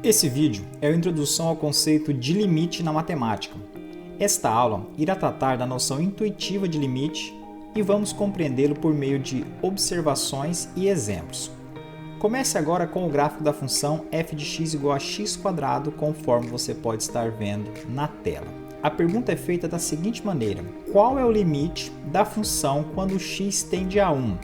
Esse vídeo é a introdução ao conceito de limite na matemática. Esta aula irá tratar da noção intuitiva de limite e vamos compreendê-lo por meio de observações e exemplos. Comece agora com o gráfico da função f de x igual a x², conforme você pode estar vendo na tela. A pergunta é feita da seguinte maneira: qual é o limite da função quando x tende a 1?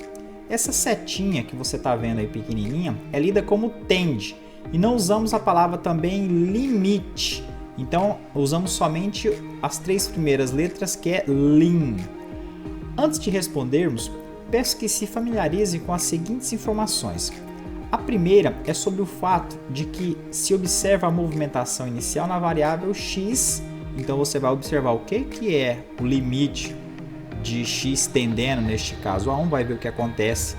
Essa setinha que você está vendo aí pequenininha é lida como tende, e não usamos a palavra também limite. Então usamos somente as três primeiras letras, que é lim. Antes de respondermos, peço que se familiarize com as seguintes informações. A primeira é sobre o fato de que se observa a movimentação inicial na variável x, então você vai observar o que é o limite de x tendendo, neste caso, a 1, vai ver o que acontece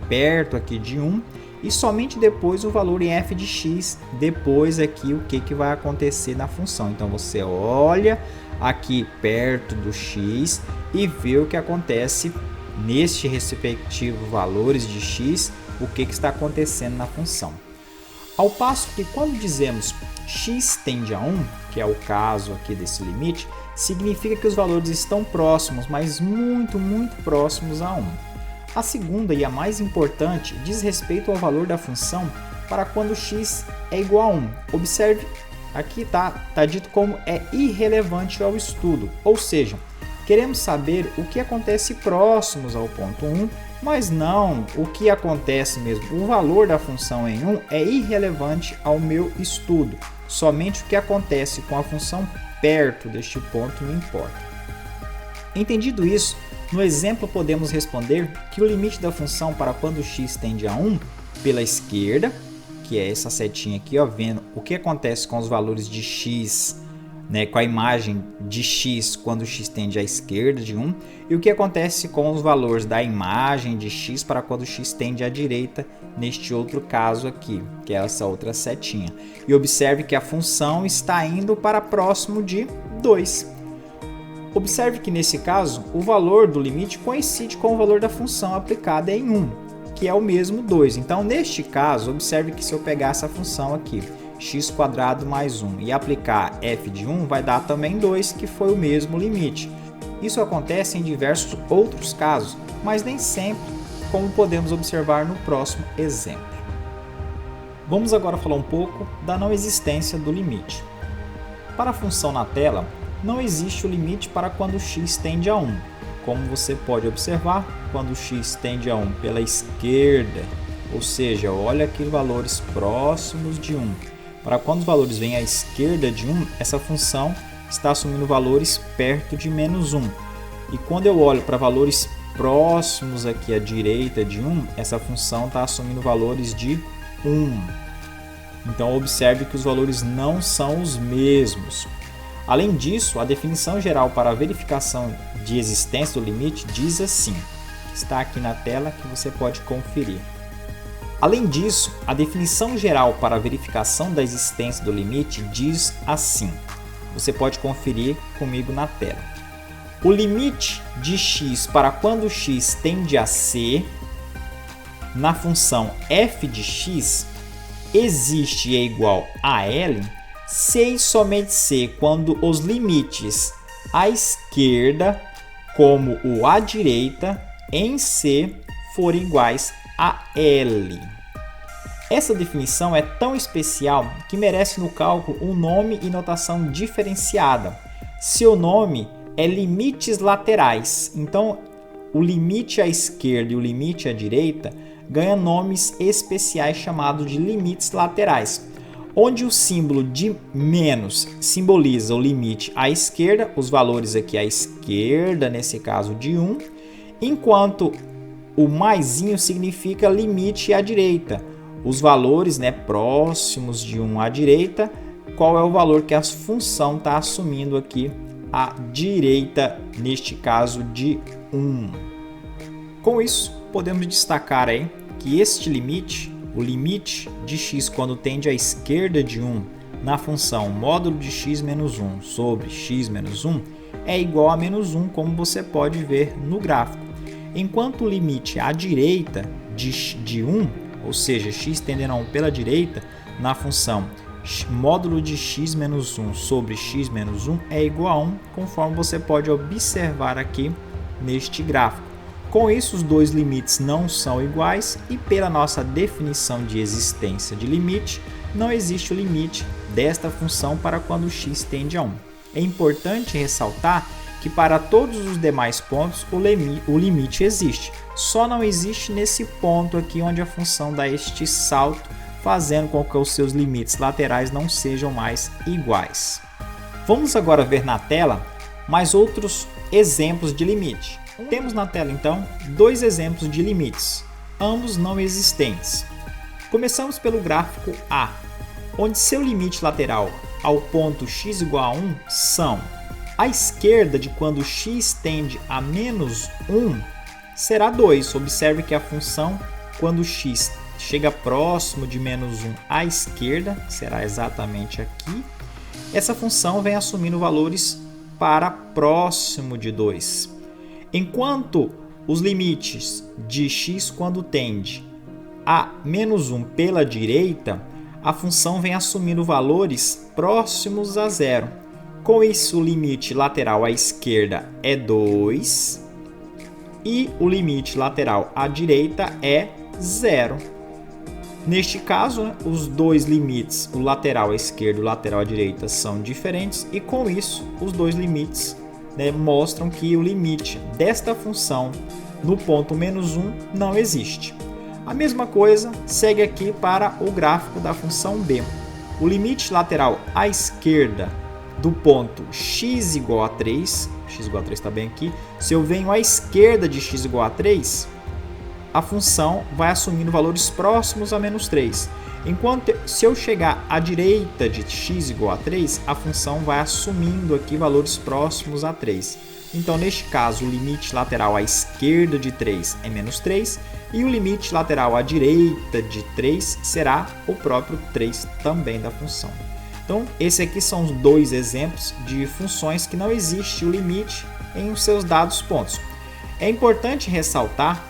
perto aqui de 1, e somente depois o valor em f de x, depois aqui o que vai acontecer na função. Então você olha aqui perto do x e vê o que acontece neste respectivo valores de x, o que está acontecendo na função. Ao passo que quando dizemos x tende a 1, que é o caso aqui desse limite, significa que os valores estão próximos, mas muito próximos a 1. A segunda e a mais importante diz respeito ao valor da função para quando x é igual a 1. Observe, aqui tá dito como é irrelevante ao estudo, ou seja, queremos saber o que acontece próximos ao ponto 1, mas não o que acontece mesmo. O valor da função em 1 é irrelevante ao meu estudo, somente o que acontece com a função perto deste ponto me importa. Entendido isso, no exemplo podemos responder que o limite da função para quando x tende a 1 pela esquerda, que é essa setinha aqui, ó, vendo o que acontece com os valores de x, né, com a imagem de x quando x tende à esquerda de 1, e o que acontece com os valores da imagem de x para quando x tende à direita, neste outro caso aqui, que é essa outra setinha. E observe que a função está indo para próximo de 2. Observe que nesse caso, o valor do limite coincide com o valor da função aplicada em 1, que é o mesmo 2. Então, neste caso, observe que se eu pegar essa função aqui, x² mais 1, e aplicar f de 1, vai dar também 2, que foi o mesmo limite. Isso acontece em diversos outros casos, mas nem sempre, como podemos observar no próximo exemplo. Vamos agora falar um pouco da não existência do limite. Para a função na tela, não existe o limite para quando x tende a 1. Como você pode observar, quando x tende a 1 pela esquerda, ou seja, olha aqui valores próximos de 1. Para quando os valores vêm à esquerda de 1, essa função está assumindo valores perto de menos 1. E quando eu olho para valores próximos aqui à direita de 1, essa função está assumindo valores de 1. Então observe que os valores não são os mesmos. Além disso, a definição geral para a verificação de existência do limite diz assim, está aqui na tela que você pode conferir. Além disso, a definição geral para a verificação da existência do limite diz assim, você pode conferir comigo na tela. O limite de x para quando x tende a c na função f de x existe e é igual a L se e somente se quando os limites à esquerda, como o à direita, em C forem iguais a L. Essa definição é tão especial que merece no cálculo um nome e notação diferenciada. Seu nome é limites laterais. Então, o limite à esquerda e o limite à direita ganham nomes especiais chamados de limites laterais, onde o símbolo de menos simboliza o limite à esquerda, os valores aqui à esquerda, nesse caso de 1, enquanto o maisinho significa limite à direita, os valores, né, próximos de 1 à direita, qual é o valor que a função está assumindo aqui à direita, neste caso de 1. Com isso, podemos destacar aí que este limite, o limite de x quando tende à esquerda de 1 na função módulo de x menos 1 sobre x menos 1 é igual a menos 1, como você pode ver no gráfico. Enquanto o limite à direita de 1, ou seja, x tendendo a 1 pela direita, na função módulo de x menos 1 sobre x menos 1 é igual a 1, conforme você pode observar aqui neste gráfico. Com isso, os dois limites não são iguais e pela nossa definição de existência de limite, não existe o limite desta função para quando x tende a 1. É importante ressaltar que para todos os demais pontos o limite existe, só não existe nesse ponto aqui onde a função dá este salto, fazendo com que os seus limites laterais não sejam mais iguais. Vamos agora ver na tela mais outros exemplos de limite. Temos na tela então dois exemplos de limites, ambos não existentes. Começamos pelo gráfico A, onde seu limite lateral ao ponto x igual a 1 são: à esquerda de quando x tende a menos 1 será 2. Observe que a função, quando x chega próximo de menos 1 à esquerda, será exatamente aqui, essa função vem assumindo valores para próximo de 2. Enquanto os limites de x quando tende a menos 1 pela direita, a função vem assumindo valores próximos a 0. Com isso, o limite lateral à esquerda é 2 e o limite lateral à direita é 0. Neste caso, os dois limites, o lateral à esquerda e o lateral à direita, são diferentes e com isso os dois limites mostram que o limite desta função no ponto menos 1 não existe. A mesma coisa segue aqui para o gráfico da função b. O limite lateral à esquerda do ponto x igual a 3, x igual a 3 está bem aqui, se eu venho à esquerda de x igual a 3, a função vai assumindo valores próximos a menos 3. Enquanto se eu chegar à direita de x igual a 3, a função vai assumindo aqui valores próximos a 3. Então, neste caso, o limite lateral à esquerda de 3 é menos 3 e o limite lateral à direita de 3 será o próprio 3 também da função. Então, esses aqui são os dois exemplos de funções que não existe o limite em seus dados pontos. É importante ressaltar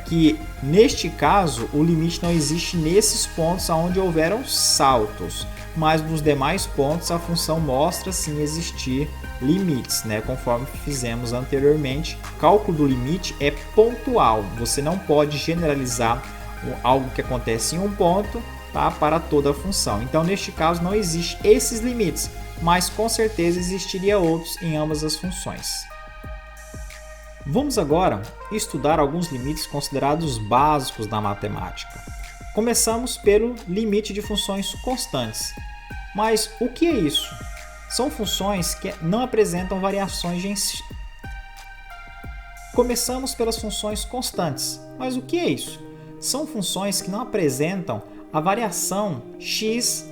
que, neste caso, o limite não existe nesses pontos onde houveram saltos, mas nos demais pontos a função mostra sim existir limites, conforme fizemos anteriormente. O cálculo do limite é pontual, você não pode generalizar algo que acontece em um ponto para toda a função. Então, neste caso, não existe esses limites, mas com certeza existiria outros em ambas as funções. Vamos agora estudar alguns limites considerados básicos da matemática. Começamos pelo limite de funções constantes. Mas o que é isso? São funções que não apresentam variações em si. Começamos pelas funções constantes. Mas o que é isso? São funções que não apresentam a variação x.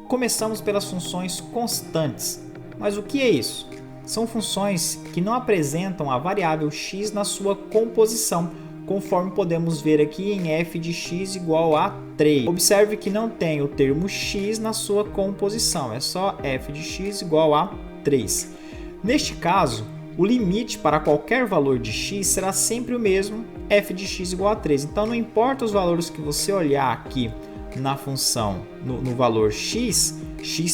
Começamos pelas funções constantes. Mas o que é isso? São funções que não apresentam a variável x na sua composição, conforme podemos ver aqui em f de x igual a 3. Observe que não tem o termo x na sua composição, é só f de x igual a 3. Neste caso, o limite para qualquer valor de x será sempre o mesmo, f de x igual a 3. Então, não importa os valores que você olhar aqui na função, no valor x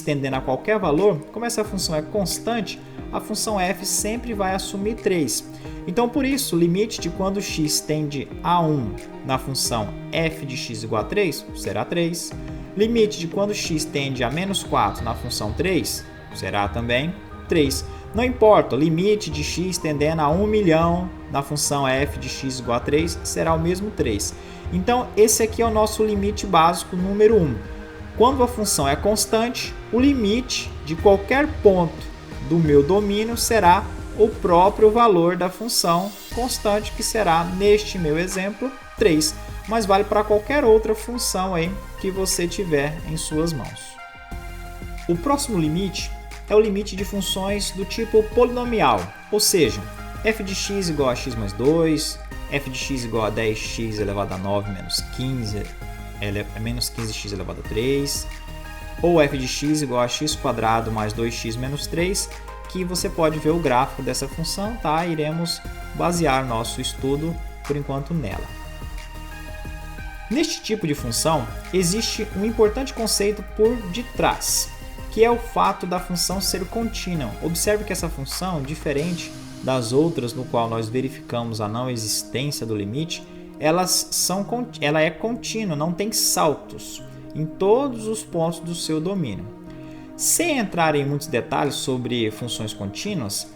tendendo a qualquer valor, como essa função é constante, a função f sempre vai assumir 3. Então, por isso, o limite de quando x tende a 1 na função f de x igual a 3 será 3. Limite de quando x tende a menos 4 na função 3 será também 3. Não importa, o limite de x tendendo a 1 milhão na função f de x igual a 3 será o mesmo 3. Então, esse aqui é o nosso limite básico número 1. Quando a função é constante, o limite de qualquer ponto do meu domínio será o próprio valor da função constante, que será, neste meu exemplo, 3. Mas vale para qualquer outra função aí que você tiver em suas mãos. O próximo limite é o limite de funções do tipo polinomial, ou seja, f de x igual a x mais 2, f de x igual a 10x elevado a 9 menos 15, menos 15x elevado a 3, ou f de x igual a x quadrado mais 2x menos 3, que você pode ver o gráfico dessa função, tá? Iremos basear nosso estudo, por enquanto, nela. Neste tipo de função, existe um importante conceito por detrás, que é o fato da função ser contínua. Observe que essa função, diferente das outras no qual nós verificamos a não existência do limite, ela é contínua, não tem saltos em todos os pontos do seu domínio. Sem entrar em muitos detalhes sobre funções contínuas,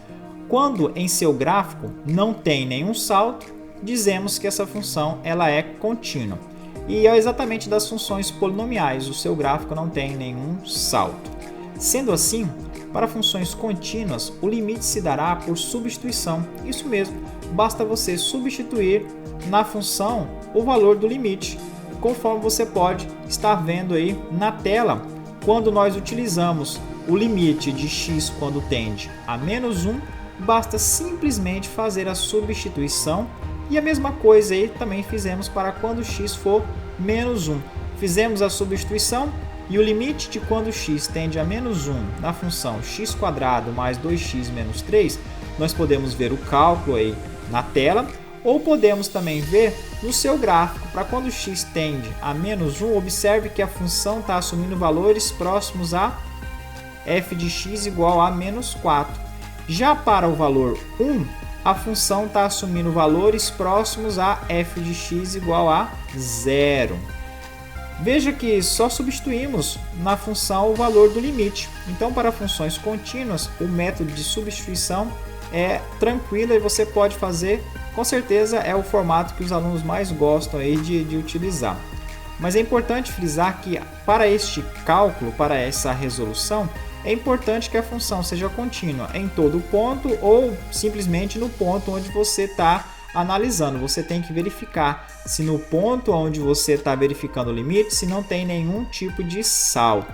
quando em seu gráfico não tem nenhum salto, dizemos que essa função ela é contínua. E é exatamente das funções polinomiais, o seu gráfico não tem nenhum salto. Sendo assim, para funções contínuas, o limite se dará por substituição. Isso mesmo, basta você substituir na função o valor do limite, conforme você pode estar vendo aí na tela, quando nós utilizamos o limite de x quando tende a menos 1, basta simplesmente fazer a substituição. E a mesma coisa aí também fizemos para quando x for menos 1. Fizemos a substituição e o limite de quando x tende a menos 1 na função x² mais 2x menos 3, nós podemos ver o cálculo aí na tela, ou podemos também ver no seu gráfico. Para quando x tende a menos 1, observe que a função está assumindo valores próximos a f de x igual a menos 4. Já para o valor 1, a função está assumindo valores próximos a f de x igual a 0. Veja que só substituímos na função o valor do limite. Então, para funções contínuas, o método de substituição é tranquilo e você pode fazer, com certeza é o formato que os alunos mais gostam aí de utilizar. Mas é importante frisar que para este cálculo, para essa resolução, é importante que a função seja contínua em todo ponto ou simplesmente no ponto onde você está analisando. Você tem que verificar se no ponto onde você está verificando o limite, se não tem nenhum tipo de salto.